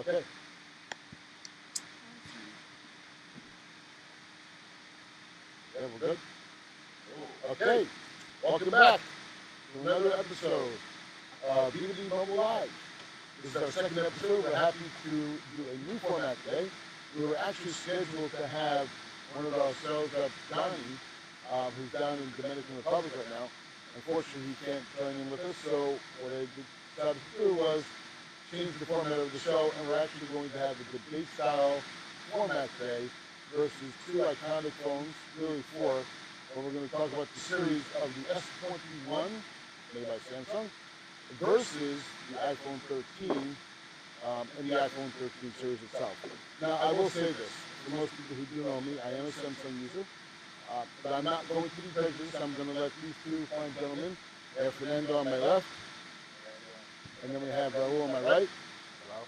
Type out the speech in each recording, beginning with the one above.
Okay. Yeah, we're good. Okay. Welcome back to another episode of B2B Mobile Live. This is our second episode. We're happy to do a new format today. We were actually scheduled to have one of our sales reps, Johnny, who's down in the Dominican Republic right now. Unfortunately, he can't join in with us, so what I decided to do was change the format of the show, and we're actually going to have a debate-style format today versus two iconic phones, really four, where we're going to talk about the series of the S21, made by Samsung, versus the iPhone 13 and the iPhone 13 series itself. Now, I will say this. For most people who do know me, I am a Samsung user, but I'm not going to be prejudiced. I'm going to let these two fine gentlemen, we have Fernando on my left, and then we have Raul on my right. Hello.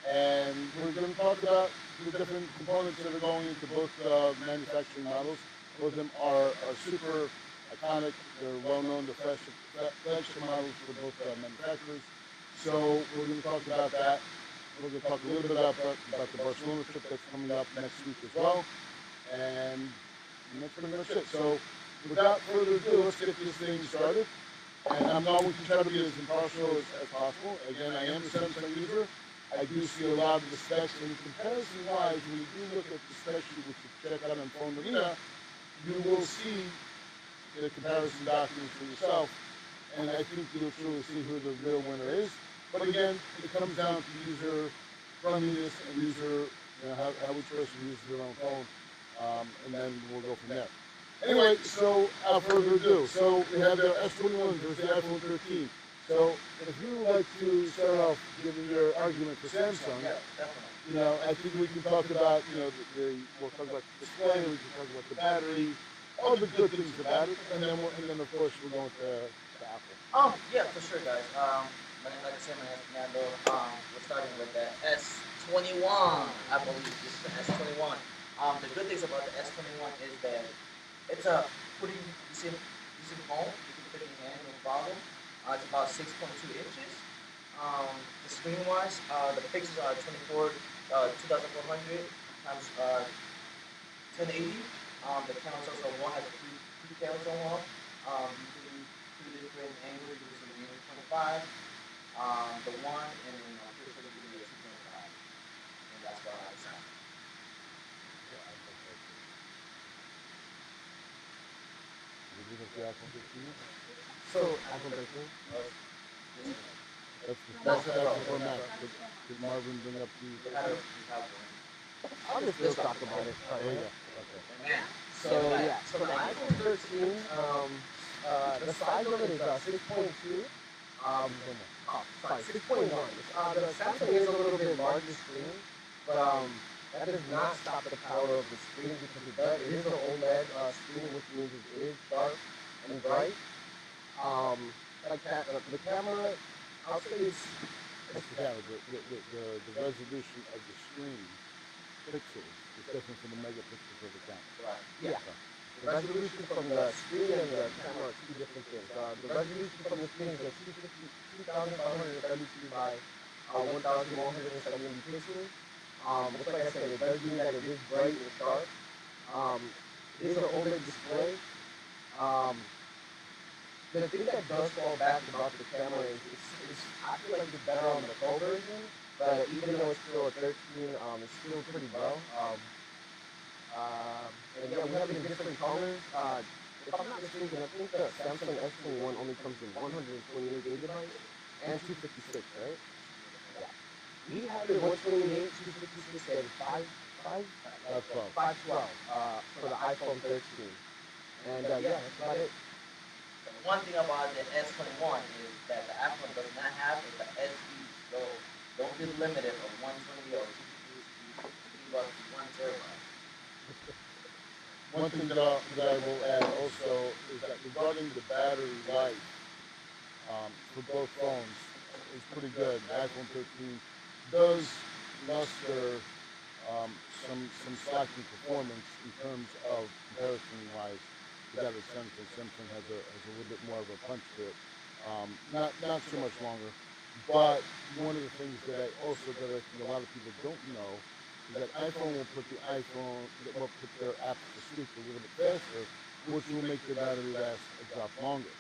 And we're going to talk about the different components that are going into both manufacturing models. Both of them are super iconic. They're well known. The flagship models for both manufacturers. So we're going to talk about that. We're going to talk a little bit about the Barcelona trip that's coming up next week as well. And that's pretty much it. So without further ado, let's get this thing started. And I'm going to try to be as impartial as possible. Again, I am a Samsung user. I do see a lot of the specs, and comparison-wise, when you do look at the specs which you check out on Phone Arena, you will see the comparison documents for yourself, and I think you'll truly see who the real winner is. But again, it comes down to user friendliness and user, how each person uses their own phone, and then we'll go from there. Anyway, so without further ado, so we have the S21 versus the iPhone 13. So if you would like to start off giving your argument for Samsung, I think we can talk about, we'll talk about the display, we can talk about the battery, all the good things about it, and then of course we're going to Apple. Yeah, for sure, guys. Like I said, my name is Fernando. We're starting with the S21. I believe this is the S21. The good things about the S21 is that it's a pretty decent phone. You can put it in your hand, no problem. It's about 6.2 inches. The screen-wise, the pixels are 2400 times 1080. The cameras also one has two cameras on one. You can do two different angles. You can do 25, the one, and then pretty sure you can do a 2.5. And that's what I decided. So, iPhone 13? That's the format. Did Marvin bring up the... I'll just still talk about it. Oh, yeah. Okay. So the iPhone 13, the size of it is 6.2. Sorry, 6.1. The Samsung is a little bit larger screen, but that does not stop the power of the screen because it is an OLED screen, which means it is dark and bright. The camera, I'll say it's... The resolution of the screen pixels is different from the megapixels of the camera. Right. Yeah. The resolution from the screen and the camera are two different things. The resolution from the screen is 2532 by 1170 pixels. Just like I said, it does mean that it is bright and sharp. It is an OLED display. The thing that does fall back about the camera is I feel like it's better on the Pro version, but even though it's still a 13, it's still pretty well. And yeah, we have it in different colors. If I'm not mistaken, I think the Samsung S21 only comes in 128 gigabytes and 256, right? Yeah. We have it 128, 256, and 512 for the iPhone 13. And yeah, that's about it. One thing about the S21 is that the iPhone does not have is the SD. So don't be limited of 120 or 250 up to 1 terabyte. One thing that I will add also is that regarding the battery life for both phones is pretty good. The iPhone 13 does muster some slacking performance in terms of comparison-wise. You got Samsung has a little bit more of a punch to it. Not so much longer. But one of the things that I think a lot of people don't know is that iPhone will put the iPhone that will put their apps to sleep a little bit faster, which will make their battery last a drop longer.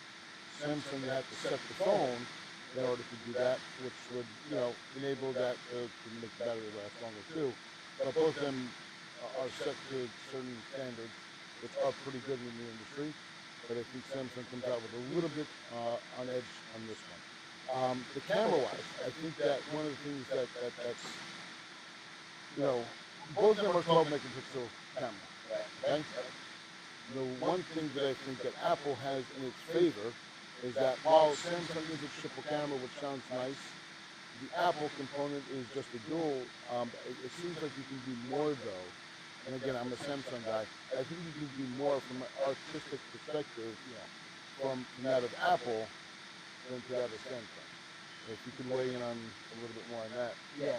Samsung, you have to set the phone in order to do that, which would enable that to make the battery last longer too. But both of them are set to certain standards, which are pretty good in the industry. But I think Samsung comes out with a little bit on edge on this one. The camera wise, I think that one of the things that's both of them are 12 megapixel camera. Right. Okay. Yep. The one thing that I think that Apple has in its favor is that while Samsung is a triple camera, which sounds nice, the Apple component is just a dual. It seems like you can do more though. And again, I'm a Samsung guy. I think you can do more from an artistic perspective, from that of Apple than to that of Samsung. If you could weigh in on a little bit more on that. Yeah.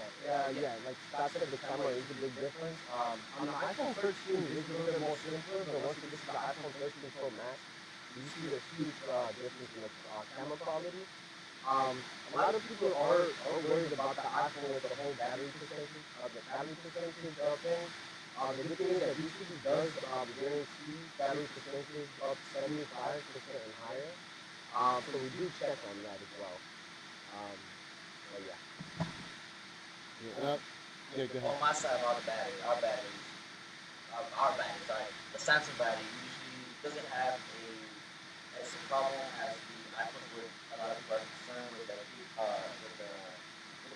Like Scott said, the camera is a big difference. On the iPhone 13, it is a little bit more simpler, but once you get to the iPhone 13 Pro Max, you see the huge difference in the camera quality. A lot of people are worried about the iPhone with the whole battery percentage thing. The good thing is that UCB does guarantee battery percentage up 75% and higher. So we do check on that as well. Um, but yeah. Yeah, yeah, go ahead. On my side, about the battery, our battery, sorry, the Samsung battery usually doesn't have as a problem as the iPhones with a lot of people are concerned with with the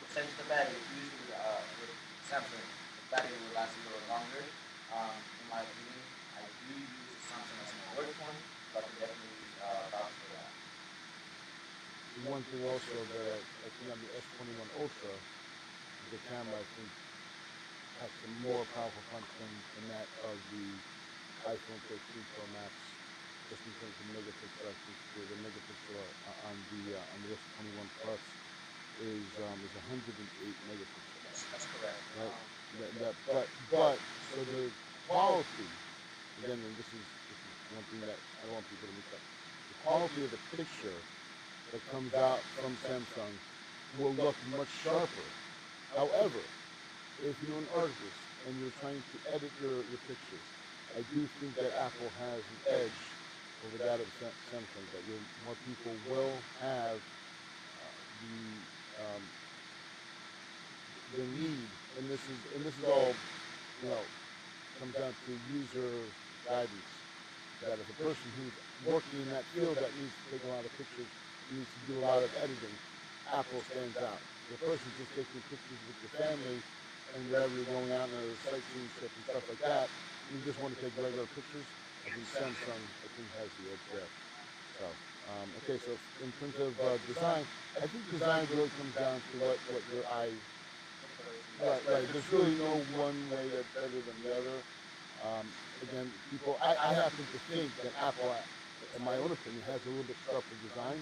percentage of the battery. Usually, with Samsung, the battery will last a little longer. In my opinion, I do use the Samsung as my work one, so I can definitely vouch for that. One thing also that I think on the S21 Ultra, the camera I think has some more powerful function than that of the iPhone 13 Pro Max, just in terms of megapixel. I think the megapixel on the S21 Plus is 108 megapixels, That's correct. right? But so the quality again, and this is one thing that I don't want people to mix up. The quality of the picture that comes out from Samsung will look much sharper. However, if you're an artist and you're trying to edit your pictures, I do think that Apple has an edge over that of Samsung. That more people will have the the need, and this is all you know comes down to user guidance. That if a person who's working in that field that needs to take a lot of pictures, needs to do a lot of editing, Apple stands out. If a person's just taking pictures with your family and wherever you're going out on a sightseeing trip and stuff like that, and you just want to take regular pictures, I think Samsung, has the edge there. So, okay, so in terms of design, I think design really comes down to what your eye. Right. There's really no one way that's better than the other. Again, I happen to think that Apple, in my own opinion, has a little bit sharper design.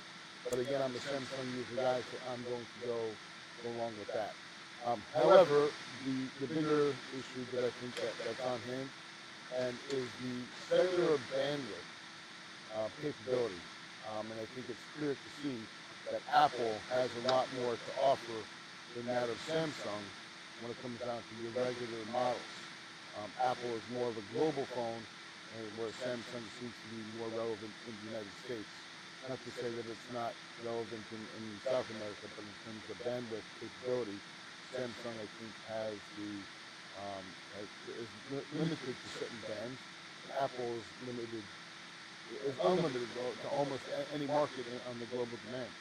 But again, I'm a Samsung user guy, so I'm going to go along with that. However, the bigger issue that I think that's on hand and is the cellular bandwidth capability. And I think it's clear to see that Apple has a lot more to offer than that of Samsung when it comes down to your regular models. Apple is more of a global phone, where Samsung seems to be more relevant in the United States. Not to say that it's not relevant in South America, but in terms of bandwidth capability, Samsung I think has is limited to certain bands. Apple is unlimited to almost any market on the global demand.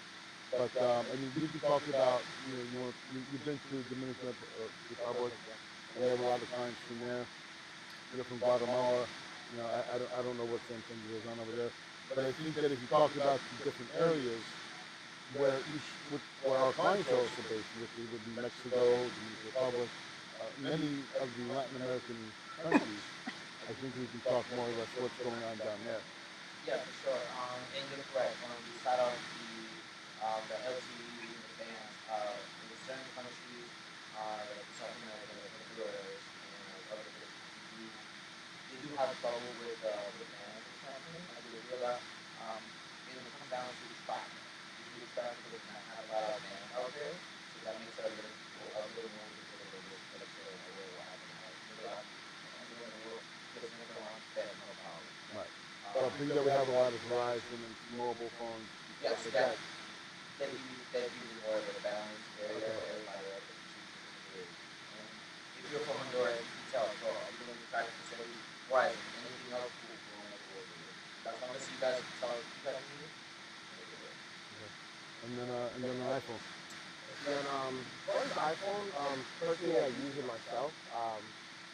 But I mean, you talk about you've been to Dominican Republic, and we have a lot of clients from there. You're from Guatemala. I don't know what Samsung goes on over there, but I think that if you talk about the different areas where our clients are also based, which would be Mexico, the Republic, many of the Latin American countries, I think we can talk more or less what's going on down there. Yeah, for sure. And you're correct. When we start off the LTE and the bands, in certain countries, like South America, like Honduras, and like other places, they do have trouble with bands or something. I do agree with that. And it comes down to the traffic. Usually, traffic does not have a lot of bands out thing that we have a lot is Verizon and mobile phones and Yes, stuff like that that. that usually more of a balanced area Okay. where everybody has different speeds and different waves. And if you're from Honduras, you can tell, bro, I'll be doing the tracking facility, Verizon. Anything else, cool, we don't have to worry with it. As long as you guys tell us what you guys need, we're good. Okay. And then an iPhone. And then as far as the iPhone, personally I use it myself. I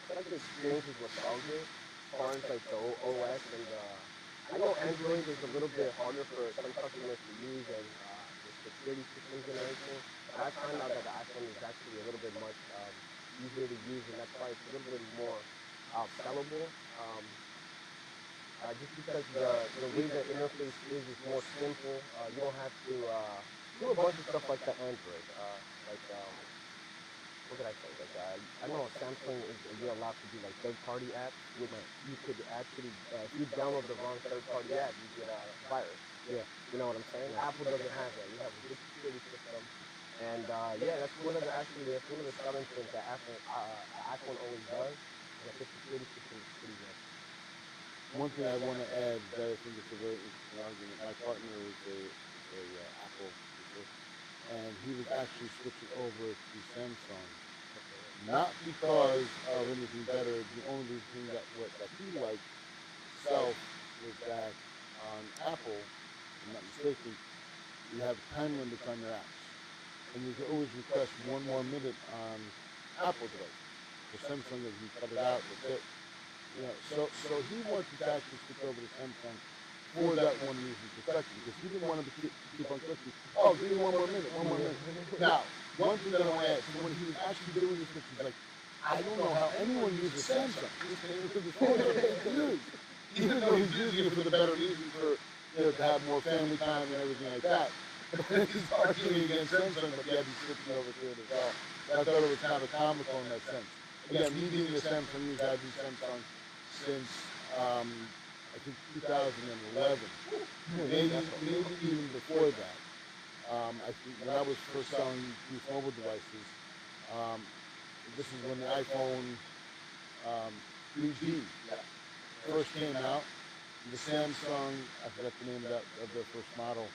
feel like the experience is nostalgic as far as like the OS and I know Android is a little bit harder for some customers to use and the security systems and everything. But I find out that the iPhone is actually a little bit much easier to use, and that's why it's a little bit more sellable. Just because the way the interface is more simple. You don't have to do a bunch of stuff like the Android. Like what could I say? Like I know Samsung is you're allowed to do like third-party apps, which Right. you could actually if you download the wrong third-party app, you get a virus. Yeah. You know what I'm saying? Right. Apple doesn't have that. We have a good security system, and yeah, that's one of the actually that's one of the selling points that iPhone always does. Is that the security system is pretty good. One thing I want to add that I think is a very interesting argument. My partner is a Apple user, and he was actually switching over to Samsung, not because of anything better. The only thing that he liked itself was that on Apple, if I'm not mistaken, you have time limits on your apps, and you can always request one more minute on Apple devices. For Samsung, if you cut it out, that's it. You know, so he wanted to actually switch over to Samsung for that one reason perspective, because he didn't want him to keep on clicking. Oh, give me one more minute, one more minute. Now, one thing that I want to add, so when he was actually doing this, he's like, I don't know how anyone uses Samsung. Because the phone is easy to use. Even though he's using it for the better reason, for to have more family time and everything like that. But he's arguing against Samsung, but yet he's switching over to it as well. So I thought it was kind of comical in that sense. Again, me being a Samsung user, I've used Samsung since I think 2011, maybe even before that. I think when I was first selling these mobile devices, um, this is when the iPhone 3G Yeah. first came out. The Samsung, I forgot the name of their first model.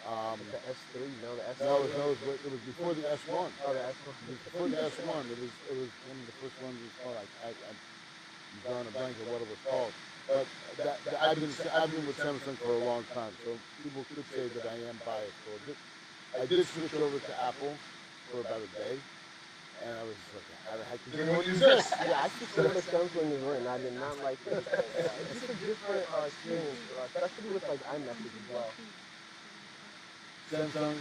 Um, Like the S3, no, the no, S3. it was before the S1. Oh, the S1. It was before the S1. It was one of the first ones. It was called I'm drawing a blank of what it was called. But I've been with Samsung for a long time, so people could say that I am biased towards it. I did switch over to Apple for about a day, and I was just like, how the heck does anyone use this? Yeah, I switched over to Samsung as well, and I did not like it because it's just a different experience, especially with like iMessage as well. Samsung.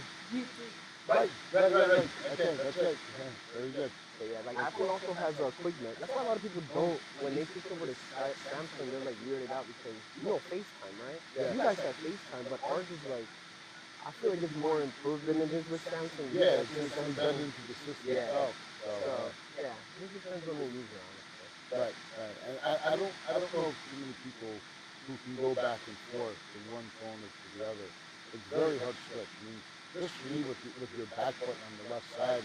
Right. Okay, that's right. Yeah, very good. So yeah, like Apple also has a quick note. That's why a lot of people don't when they switch over to Samsung, they're like weirded out because you know FaceTime, right? Yeah. You guys have FaceTime, but ours is like I feel like it's more improved than it is with Samsung. Yeah, It it's just just depends embedded on into the system yeah. itself. So, So yeah, it just depends on the user, honestly. right. And I don't know of too many people who can go back and forth from one phone to the other. It's very hard to switch. I mean, just for me with your back button on the left side,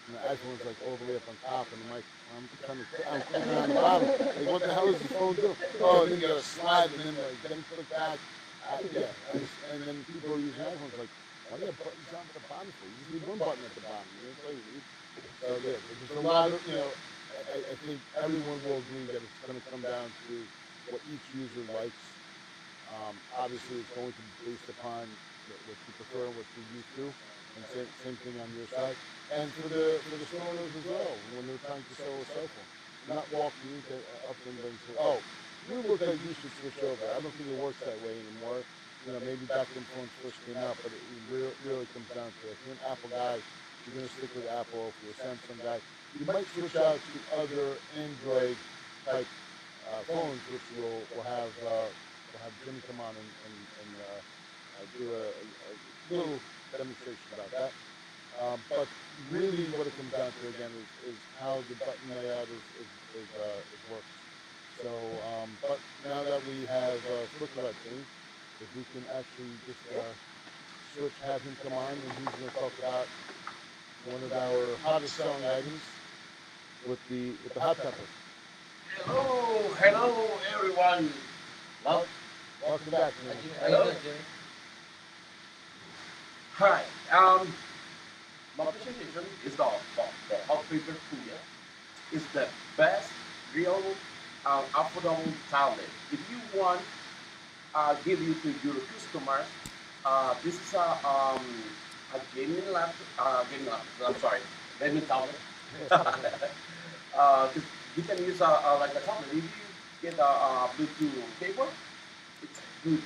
and the iPhone's like all the way up on top, and I'm clicking on the bottom. Like, what the hell is the phone doing? Oh, and then you gotta slide, and then click back. Yeah, and then people are using iPhones like, why do you have buttons down at the bottom for? You just need one button at the bottom. You know, so yeah, there's a lot of I think everyone will agree that it's going to come down to what each user likes. Obviously, it's going to be based upon what you prefer and what you're used to, and same thing on your side. And for the store owners as well, when they're trying to sell a cell phone, not walking into up to them and say, "Oh, you look like you should switch over." I don't think it works that way anymore. You know, maybe back when phones first came out, but it really comes down to if you're an Apple guy, you're going to stick with Apple. If you're a Samsung guy, you might switch out to other Android type phones, which will have Jimmy come on and do a little demonstration about that. But really, what it comes down to again is how the button layout is works. So, but now that we have spoken about Jimmy, if we can actually just switch, have him come on, and he's going to talk about one of our hottest selling items with the hot pepper. Hello everyone. Well, Welcome back, Hi, man. Jimmy. How you Hello. doing, Jimmy? Hi. My presentation is the hot paper Puya. Is the best real affordable tablet. If you want, give you to your customers. This is a gaming laptop. Gaming laptop. I'm sorry, gaming tablet. 'Cause you can use like a tablet. If you get a Bluetooth cable, it's good.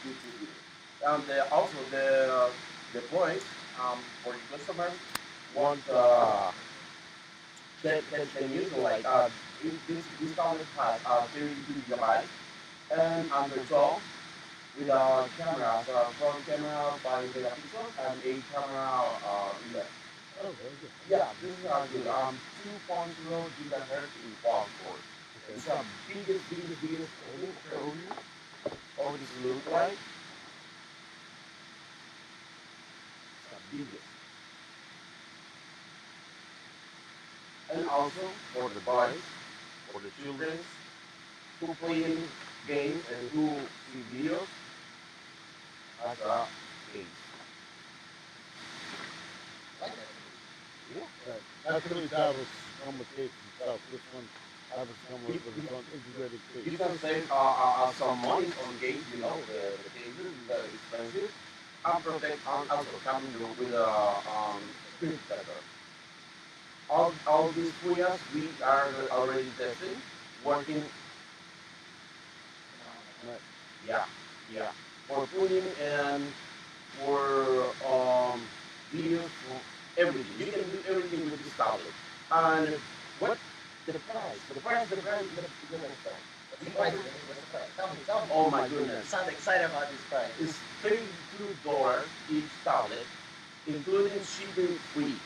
Also the price for your customers want Want can use it like this tablet has 32 gigabytes and under 12 with cameras, front camera 5 megapixels and 8 camera rear. Oh, very good. Yeah, this is good. 2.0 gigahertz in quad core. Okay. It's the biggest. Let me show you how this look like. It's the biggest. And also for the boys, for the children who playing games and who see videos, that's a case. I like that case. Yeah. Right. Not too many tablets come with cases itself. This one tablets come with its own integrated case. You can save some money on games, the cases that are expensive. And protect and also coming with a screen protector. All these Puyas we are already testing, working. Phenomenal. Right. Yeah, yeah. For putting and for videos, for everything. You can do everything with this tablet. And what the next time. What's the price, Jimmy? What's the price? Tell me, tell me. Oh my You goodness. sound excited about this price. It's $32 each tablet, including shipping free.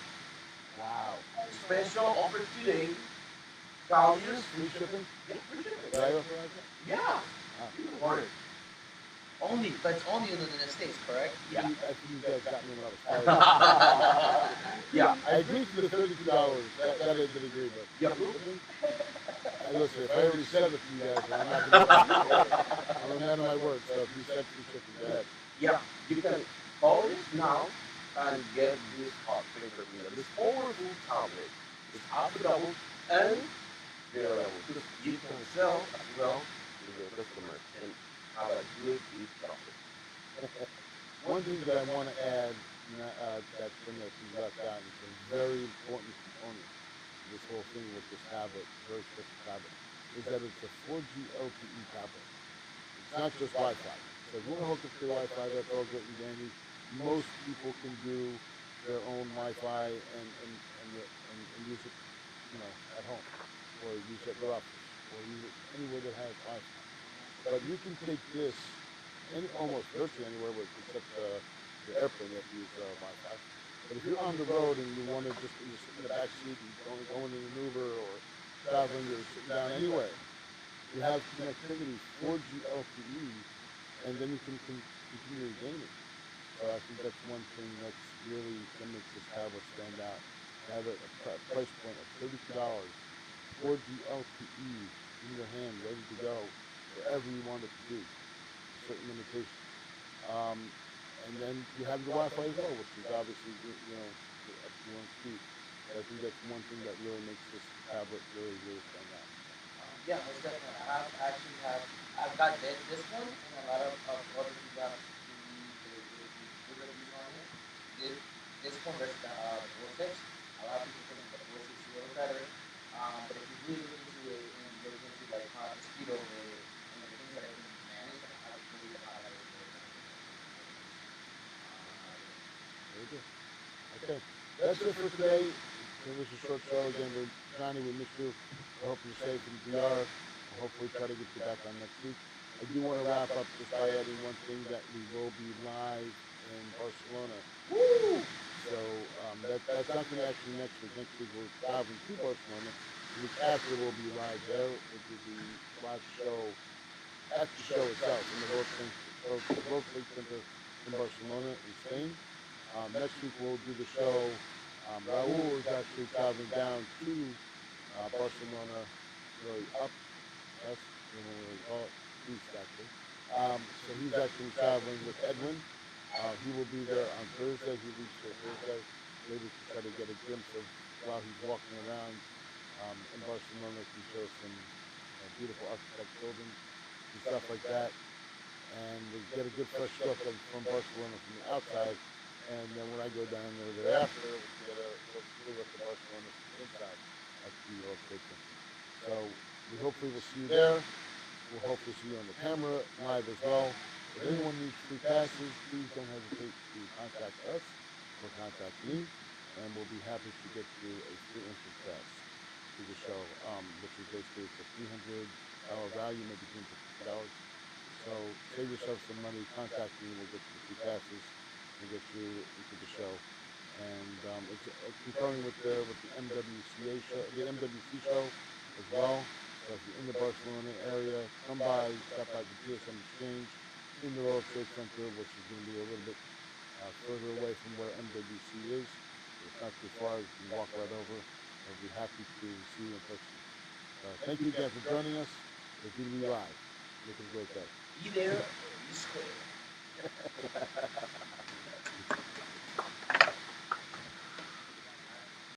Wow. Special offer today. Call use Free shipping? Yeah, free shipping. Did I authorize that? Yeah, Wow. you can order. Only, but it's only in the United States, correct? Yeah. I think you guys got me when I was fired. Yeah. I agreed to the $32. That I did agree, but You approve? shipping? Listen, if I already said it to you guys, then I'm not going to. I'm a man of my word, so if you said free shipping, go ahead. Yeah, you can call it now and get this hot paper meal. This powerful tablet is affordable and reliable. Because you can sell as well to your customers and have a good gift tablet. One thing that I want to add that's been that you left out, and it's a very important component to this whole thing with this tablet, very special tablet, is that it's a 4G LTE tablet. It's not just Wi-Fi. So if you want to hook up to Wi-Fi, that's all good and dandy. Most people can do their own Wi-Fi and use it, at home, or use it at your office, or use it anywhere that has Wi-Fi. But you can take this almost virtually anywhere except the airplane that use Wi-Fi. But if you're on the road and you want to just you're sitting in the back seat and going in an Uber or traveling or sitting down anywhere, you have connectivity 4G LTE, and then you can continue your gaming. So I think that's one thing that's really that makes this tablet stand out. To have a price point of $32, 4G LTE in your hand, ready to go wherever you want it to be. Certain limitations. Um, and then you have your Wi-Fi as well, which is obviously up to your own speed. But I think that's one thing that really makes this tablet really stand out. Yeah, most definitely. I've got this one and a lot of others who got the good reviews on it. This, this one versus the Pro 6. A lot of people think the Pro 6 is a little better. But if you really look into it and you look into like the speed of it and the things that it can manage, I believe the highlight is really going to be the Pro 6 out of it. Very good. Okay, that's it for today. It was a short show again. Johnny, we miss you. I hope you're safe in DR. I'll hopefully try to get you back on next week. I do want to wrap up just by adding one thing that we will be live in Barcelona. Woo! So that's not going to actually next week. Next week we're traveling to Barcelona. The week after we'll be live there. We'll do the live show at the show itself in the World Trade Center in Barcelona in Spain. Next week we'll do the show. Raul is actually traveling down to Barcelona, really up, west, we call it east actually, So he's actually traveling with Edwin. He will be there on Thursday. He leaves here Thursday. Maybe we can try to get a glimpse of while he's walking around in Barcelona. He shows some beautiful architect buildings and stuff like that, and we get a good fresh look of from Barcelona from the outside. And then when I go down there thereafter, we can get a good look at Barcelona from the inside at the World Trade Center. So we hopefully will see you there. We'll hopefully see you on the camera live as well. If anyone needs free passes, please don't hesitate to contact us or contact me, and we'll be happy to get you a free entrance pass to the show, which is basically it's a $300 value, maybe $350. So save yourself some money, contact me, we'll get you the free passes, we'll get you into the show. And it's concurring with the MWCA show, the MWC show as well. So if you're in the Barcelona area, come by, stop by the GSM Exchange in the World Trade Center, which is going to be a little bit further away from where MWC is. It's not too far, you can walk right over. I'll be happy to see you in person. Thank you again for joining us with BDB Live. Make it a great day. Be there or be square.